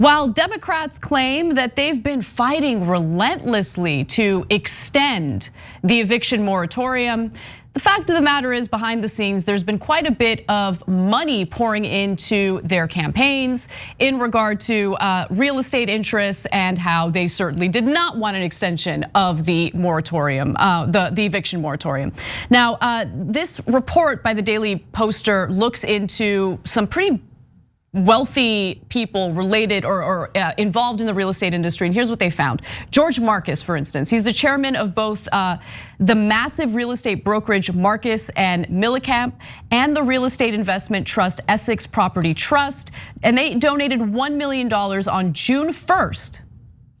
While Democrats claim that they've been fighting relentlessly to extend the eviction moratorium, the fact of the matter is, behind the scenes, there's been quite a bit of money pouring into their campaigns in regard to real estate interests and how they certainly did not want an extension of the moratorium, the eviction moratorium. Now, this report by the Daily Poster looks into some pretty wealthy people related or involved in the real estate industry. And here's what they found. George Marcus, for instance, he's the chairman of both the massive real estate brokerage Marcus and Millikamp and the real estate investment trust Essex Property Trust. And they donated $1 million on June 1st.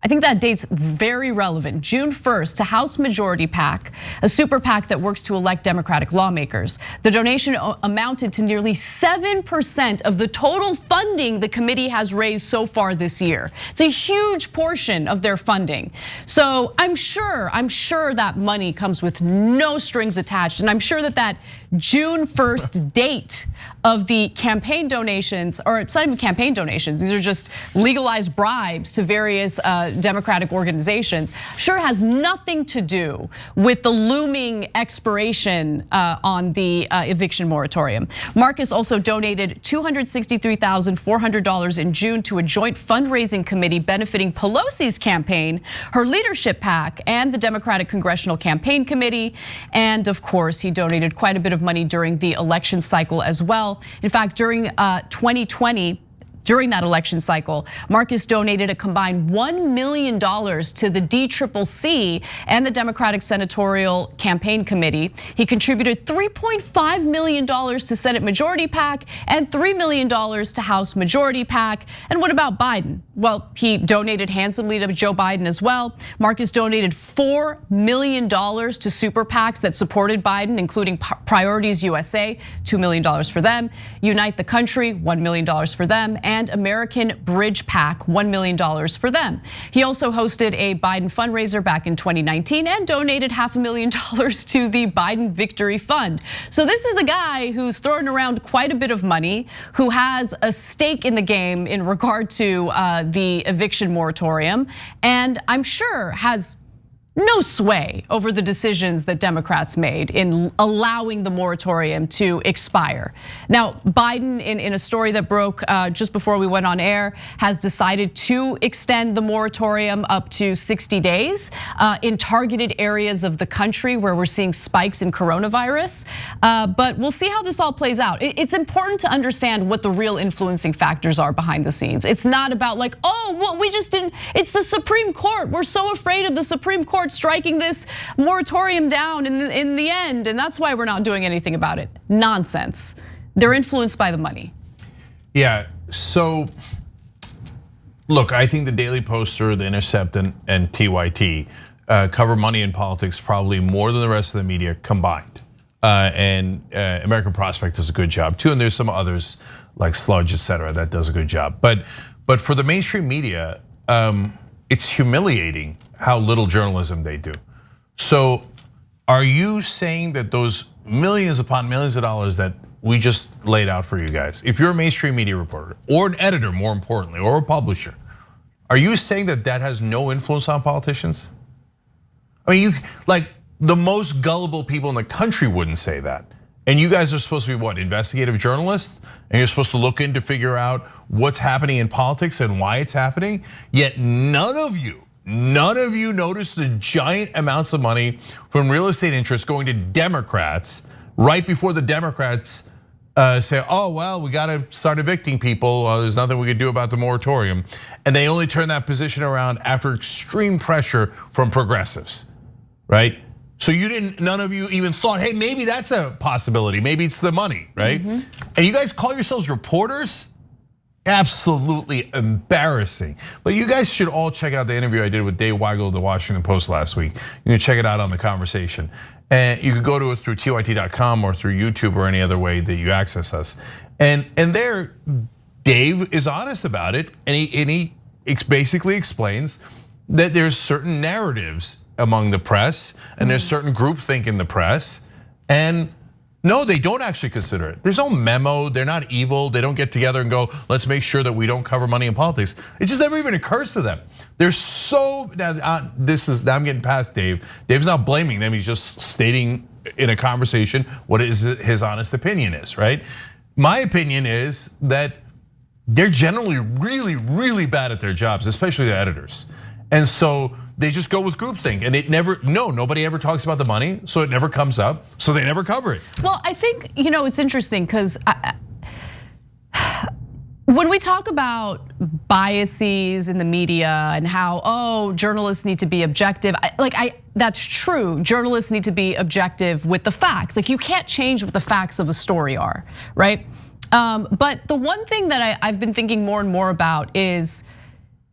I think that date's very relevant. June 1st to House Majority PAC, a super PAC that works to elect Democratic lawmakers. The donation amounted to nearly 7% of the total funding the committee has raised so far this year. It's a huge portion of their funding. So I'm sure that money comes with no strings attached. And I'm sure that June 1st date of the campaign donations, or it's not even campaign donations, these are just legalized bribes to various Democratic organizations, sure has nothing to do with the looming expiration on the eviction moratorium. Marcus also donated $263,400 in June to a joint fundraising committee benefiting Pelosi's campaign, her leadership PAC, and the Democratic Congressional Campaign Committee. And of course, he donated quite a bit of money during the election cycle as well. In fact, during 2020, during that election cycle, Marcus donated a combined $1 million to the DCCC and the Democratic Senatorial Campaign Committee. He contributed $3.5 million to Senate Majority PAC and $3 million to House Majority PAC. And what about Biden? Well, he donated handsomely to Joe Biden as well. Marcus donated $4 million to super PACs that supported Biden, including Priorities USA, $2 million for them, Unite the Country, $1 million for them, and American Bridge PAC, $1 million for them. He also hosted a Biden fundraiser back in 2019 and donated $500,000 to the Biden Victory Fund. So this is a guy who's throwing around quite a bit of money, who has a stake in the game in regard to the eviction moratorium, and I'm sure has no sway over the decisions that Democrats made in allowing the moratorium to expire. Now, Biden, in a story that broke just before we went on air, has decided to extend the moratorium up to 60 days in targeted areas of the country where we're seeing spikes in coronavirus. But we'll see how this all plays out. It's important to understand what the real influencing factors are behind the scenes. It's not about like, oh, well, we just didn't, it's the Supreme Court. We're so afraid of the Supreme Court striking this moratorium down in the end, and that's why we're not doing anything about it. Nonsense. They're influenced by the money. Yeah, so look, I think the Daily Poster, The Intercept, and TYT cover money in politics probably more than the rest of the media combined. And American Prospect does a good job too, and there's some others like Sludge, etc., that does a good job. But for the mainstream media, it's humiliating how little journalism they do. So are you saying that those millions upon millions of dollars that we just laid out for you guys, if you're a mainstream media reporter or an editor, more importantly, or a publisher, are you saying that that has no influence on politicians? I mean, like the most gullible people in the country wouldn't say that. And you guys are supposed to be what, investigative journalists? And you're supposed to look in to figure out what's happening in politics and why it's happening? Yet none of you noticed the giant amounts of money from real estate interests going to Democrats right before the Democrats say, oh, well, we gotta start evicting people. There's nothing we can do about the moratorium. And they only turn that position around after extreme pressure from progressives, right? So none of you even thought, hey, maybe that's a possibility. Maybe it's the money, right? Mm-hmm. And you guys call yourselves reporters? Absolutely embarrassing. But you guys should all check out the interview I did with Dave Weigel of the Washington Post last week. You can check it out on The Conversation. And you can go to it through tyt.com or through YouTube or any other way that you access us. And there, Dave is honest about it, and he basically explains that there's certain narratives among the press, and there's certain groupthink in the press, and No, they don't actually consider it. There's no memo. They're not evil. They don't get together and go, let's make sure that we don't cover money in politics. It just never even occurs to them. They're so, now I'm getting past Dave. Dave's not blaming them. He's just stating in a conversation what his honest opinion is, right? My opinion is that they're generally really, really bad at their jobs, especially the editors. And so they just go with groupthink, and nobody ever talks about the money, so it never comes up, so they never cover it. Well, I think, it's interesting because when we talk about biases in the media and how, journalists need to be objective, that's true. Journalists need to be objective with the facts. Like, you can't change what the facts of a story are, right? But the one thing that I've been thinking more and more about is,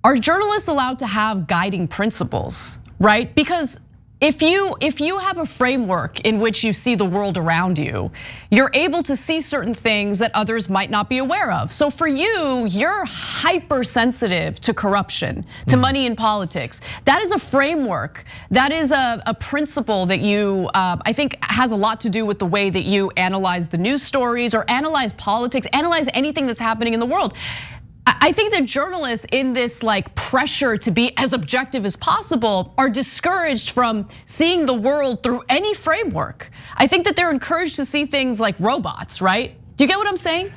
are journalists allowed to have guiding principles, right? Because if you have a framework in which you see the world around you, you're able to see certain things that others might not be aware of. So for you, you're hypersensitive to corruption, to money in politics. That is a framework. That is a principle that you, I think, has a lot to do with the way that you analyze the news stories or analyze politics, analyze anything that's happening in the world. I think that journalists in this pressure to be as objective as possible are discouraged from seeing the world through any framework. I think that they're encouraged to see things like robots, right? Do you get what I'm saying?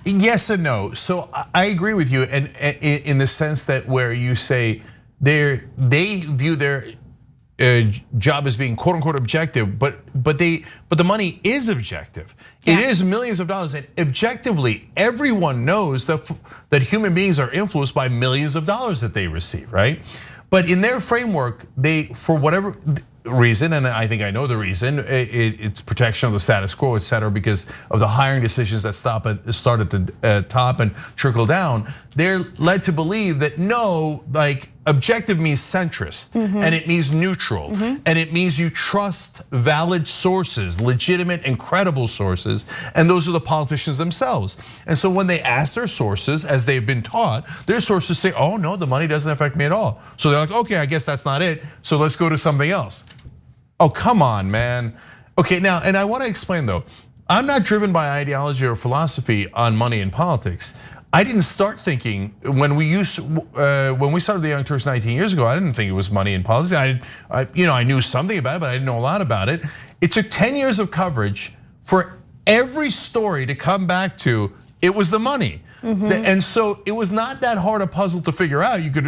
Yes and no. So I agree with you, and in the sense that where you say they view their job as being quote unquote objective, but the money is objective. Yeah. It is millions of dollars, and objectively, everyone knows that human beings are influenced by millions of dollars that they receive, right? But in their framework, they, for whatever reason, and I think I know the reason, it's protection of the status quo, et cetera, because of the hiring decisions that start at the top and trickle down, they're led to believe that no, objective means centrist, and it means neutral, and it means you trust valid sources, legitimate and credible sources, and those are the politicians themselves. And so when they ask their sources, as they've been taught, their sources say, oh no, the money doesn't affect me at all. So they're like, okay, I guess that's not it, so let's go to something else. Oh, come on, man. Okay, now, and I want to explain though, I'm not driven by ideology or philosophy on money in politics. I didn't start thinking when we started the Young Turks 19 years ago. I didn't think it was money in politics. I knew something about it, but I didn't know a lot about it. It took 10 years of coverage for every story to come back to it was the money. And so it was not that hard a puzzle to figure out. You could,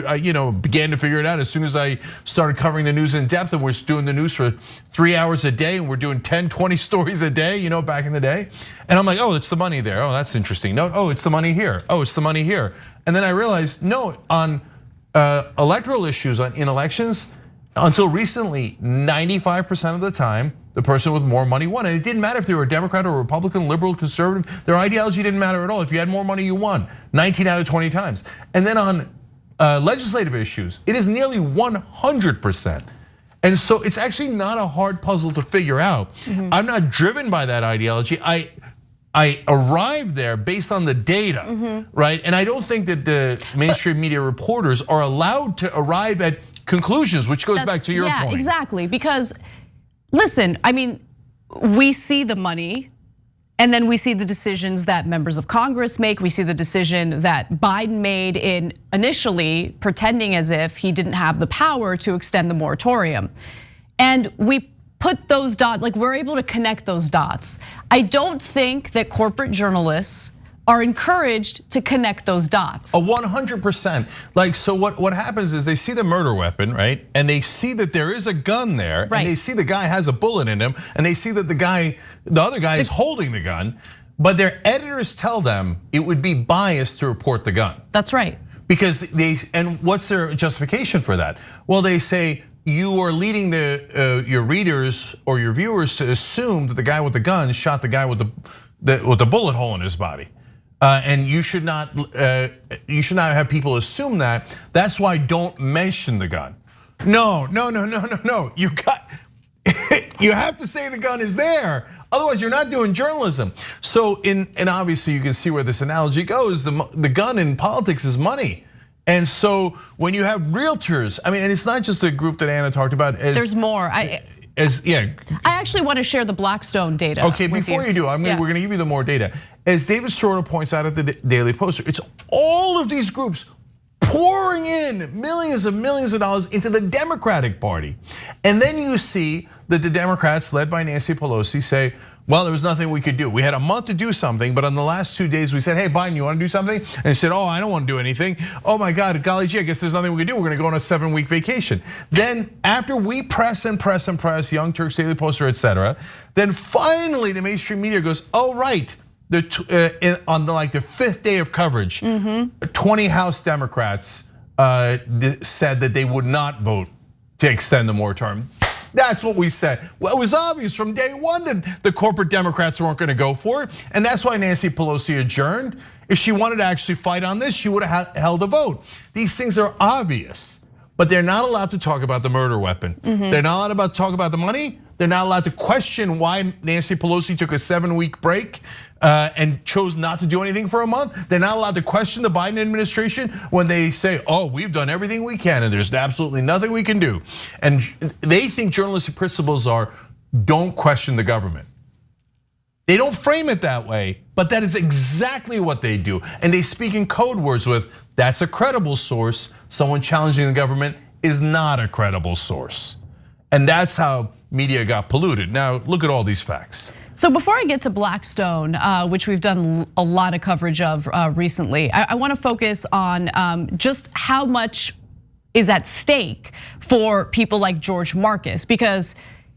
began to figure it out as soon as I started covering the news in depth, and we're doing the news for 3 hours a day, and we're doing 10, 20 stories a day, back in the day. And I'm like, oh, it's the money there. Oh, that's interesting. No, oh, it's the money here. Oh, it's the money here. And then I realized, no, on electoral issues, in elections, until recently, 95% of the time, the person with more money won. And it didn't matter if they were a Democrat or a Republican, liberal, conservative, their ideology didn't matter at all. If you had more money, you won 19 out of 20 times. And then on legislative issues, it is nearly 100%. And so it's actually not a hard puzzle to figure out. I'm not driven by that ideology. I arrived there based on the data, right? And I don't think that the mainstream media reporters are allowed to arrive at conclusions, which goes back to your point. Yeah, exactly, because listen, I mean, we see the money, and then we see the decisions that members of Congress make. We see the decision that Biden made in initially pretending as if he didn't have the power to extend the moratorium. And we put those dots, we're able to connect those dots. I don't think that corporate journalists are encouraged to connect those dots. 100%. So what happens is they see the murder weapon, right? And they see that there is a gun there, and they see the guy has a bullet in him, and they see that the other guy is holding the gun, but their editors tell them it would be biased to report the gun. That's right. Because and what's their justification for that? Well, they say, you are leading your readers or your viewers to assume that the guy with the gun shot the guy with the bullet hole in his body. And you should not have people assume that. That's why don't mention the gun. No. You have to say the gun is there. Otherwise, you're not doing journalism. So and obviously you can see where this analogy goes. The gun in politics is money. And so when you have realtors, I mean, and it's not just the group that Anna talked about. There's more. I actually want to share the Blackstone data. Okay, before you do, we're going to give you the more data. As David Sordo points out at the Daily Poster, it's all of these groups pouring in millions of dollars into the Democratic Party. And then you see that the Democrats, led by Nancy Pelosi, say, well, there was nothing we could do. We had a month to do something, but on the last 2 days, we said, hey, Biden, you want to do something? And he said, oh, I don't want to do anything. Oh my God, golly gee, I guess there's nothing we can do. We're going to go on a 7-week vacation. Then after we press and press and press, Young Turks, Daily Poster, etc., then finally the mainstream media goes, oh, right. On the 5th day of coverage, 20 House Democrats said that they would not vote to extend the moratorium. That's what we said. Well, it was obvious from day one that the corporate Democrats weren't going to go for it, and that's why Nancy Pelosi adjourned. If she wanted to actually fight on this, she would have held a vote. These things are obvious, but they're not allowed to talk about the murder weapon. They're not allowed to talk about the money. They're not allowed to question why Nancy Pelosi took a 7-week break and chose not to do anything for a month. They're not allowed to question the Biden administration when they say, oh, we've done everything we can and there's absolutely nothing we can do. And they think journalistic principles are, don't question the government. They don't frame it that way, but that is exactly what they do. And they speak in code words with, that's a credible source. Someone challenging the government is not a credible source. And that's how media got polluted. Now, look at all these facts. So before I get to Blackstone, which we've done a lot of coverage of recently, I want to focus on just how much is at stake for people like George Marcus, because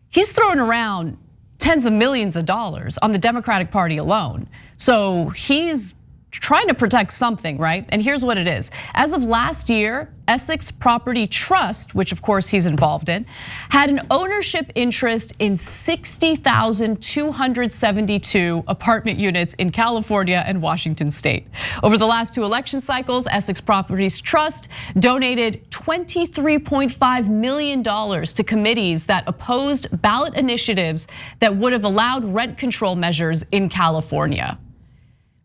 he's throwing around tens of millions of dollars on the Democratic Party alone. So he's trying to protect something, right? And here's what it is. As of last year, Essex Property Trust, which of course he's involved in, had an ownership interest in 60,272 apartment units in California and Washington state. Over the last 2 election cycles, Essex Properties Trust donated $23.5 million to committees that opposed ballot initiatives that would have allowed rent control measures in California.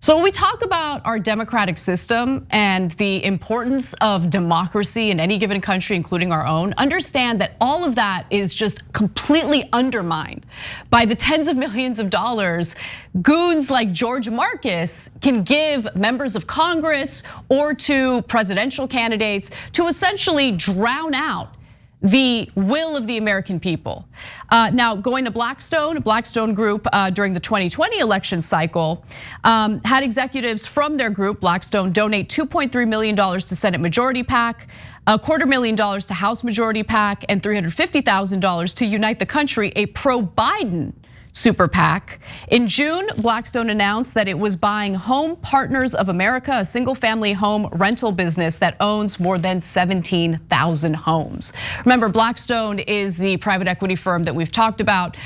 So when we talk about our democratic system and the importance of democracy in any given country, including our own, understand that all of that is just completely undermined by the tens of millions of dollars goons like George Marcus can give members of Congress or to presidential candidates to essentially drown out the will of the American people. Now, going to Blackstone Group during the 2020 election cycle had executives from their group, Blackstone, donate $2.3 million to Senate Majority PAC, $250,000 to House Majority PAC, and $350,000 to Unite the Country, a pro-Biden super PAC. In June, Blackstone announced that it was buying Home Partners of America, a single-family home rental business that owns more than 17,000 homes. Remember, Blackstone is the private equity firm that we've talked about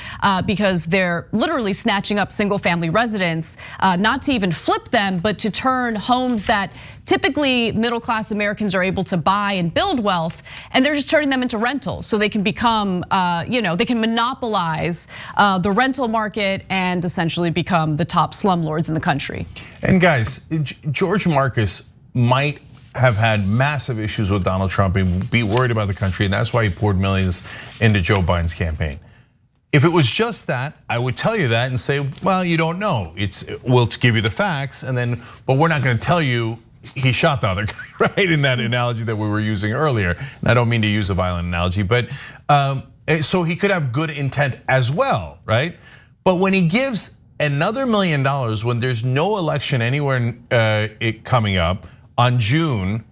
because they're literally snatching up single-family residents, not to even flip them, but to turn homes that typically middle-class Americans are able to buy and build wealth, and they're just turning them into rentals so they can become, they can monopolize the rental market and essentially become the top slumlords in the country. And guys, George Marcus might have had massive issues with Donald Trump and be worried about the country, and that's why he poured millions into Joe Biden's campaign. If it was just that, I would tell you that and say, well, you don't know. We'll give you the facts, but we're not going to tell you he shot the other guy, right? In that analogy that we were using earlier. And I don't mean to use a violent analogy, but so he could have good intent as well, right? But when he gives another $1 million when there's no election anywhere coming up on June,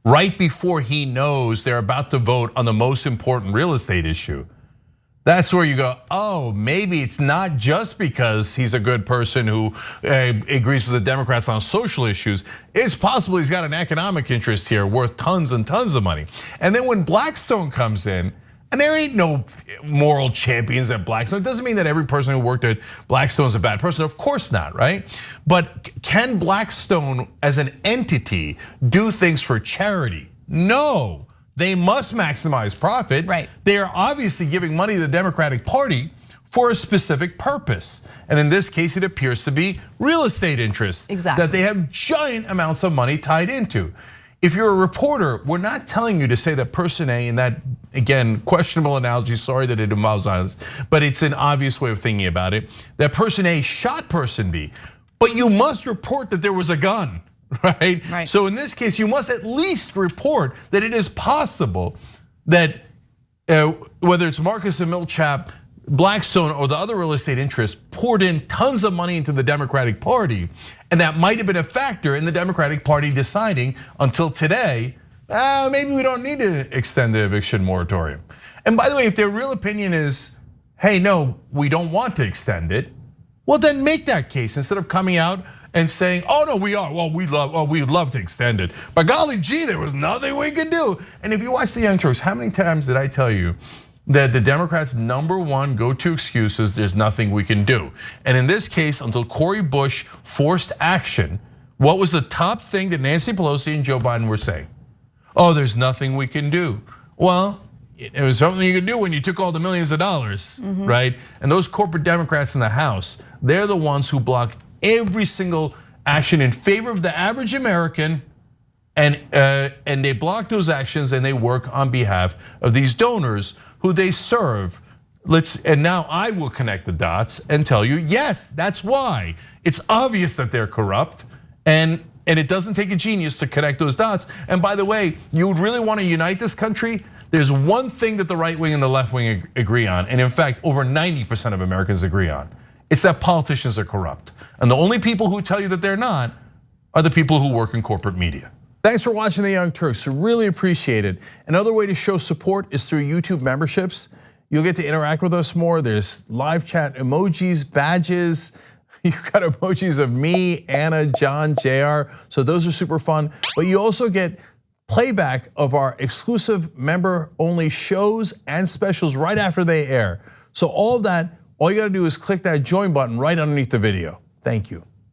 right before he knows they're about to vote on the most important real estate issue, that's where you go, oh, maybe it's not just because he's a good person who agrees with the Democrats on social issues. It's possible he's got an economic interest here worth tons and tons of money. And then when Blackstone comes in, and there ain't no moral champions at Blackstone. It doesn't mean that every person who worked at Blackstone is a bad person. Of course not, right? But can Blackstone as an entity do things for charity? No. They must maximize profit. Right. They are obviously giving money to the Democratic Party for a specific purpose. And in this case, it appears to be real estate interests that they have giant amounts of money tied into. If you're a reporter, we're not telling you to say that person A in that again, questionable analogy, sorry that it involves violence, but it's an obvious way of thinking about it, that person A shot person B, but you must report that there was a gun, right? So in this case, you must at least report that it is possible that whether it's Marcus and Millchap, Blackstone, or the other real estate interests poured in tons of money into the Democratic Party, and that might have been a factor in the Democratic Party deciding until today, maybe we don't need to extend the eviction moratorium. And by the way, if their real opinion is, hey, no, we don't want to extend it, well then make that case instead of coming out and saying, oh no, we are, well we'd love to extend it. But golly gee, there was nothing we could do. And if you watch the Young Turks, how many times did I tell you that the Democrats' #1 go-to excuse is there's nothing we can do? And in this case, until Cori Bush forced action, what was the top thing that Nancy Pelosi and Joe Biden were saying? Oh, there's nothing we can do. Well, it was something you could do when you took all the millions of dollars, right? And those corporate Democrats in the House, they're the ones who blocked every single action in favor of the average American, and they block those actions and they work on behalf of these donors who they serve. And now I will connect the dots and tell you, yes, that's why. It's obvious that they're corrupt, and it doesn't take a genius to connect those dots. And by the way, you would really want to unite this country? There's one thing that the right wing and the left wing agree on, and in fact, over 90% of Americans agree on. It's that politicians are corrupt. And the only people who tell you that they're not are the people who work in corporate media. Thanks for watching the Young Turks, really appreciate it. Another way to show support is through YouTube memberships. You'll get to interact with us more. There's live chat emojis, badges. You've got emojis of me, Anna, John, JR. So those are super fun. But you also get playback of our exclusive member-only shows and specials right after they air. So all of that, all you gotta do is click that join button right underneath the video. Thank you.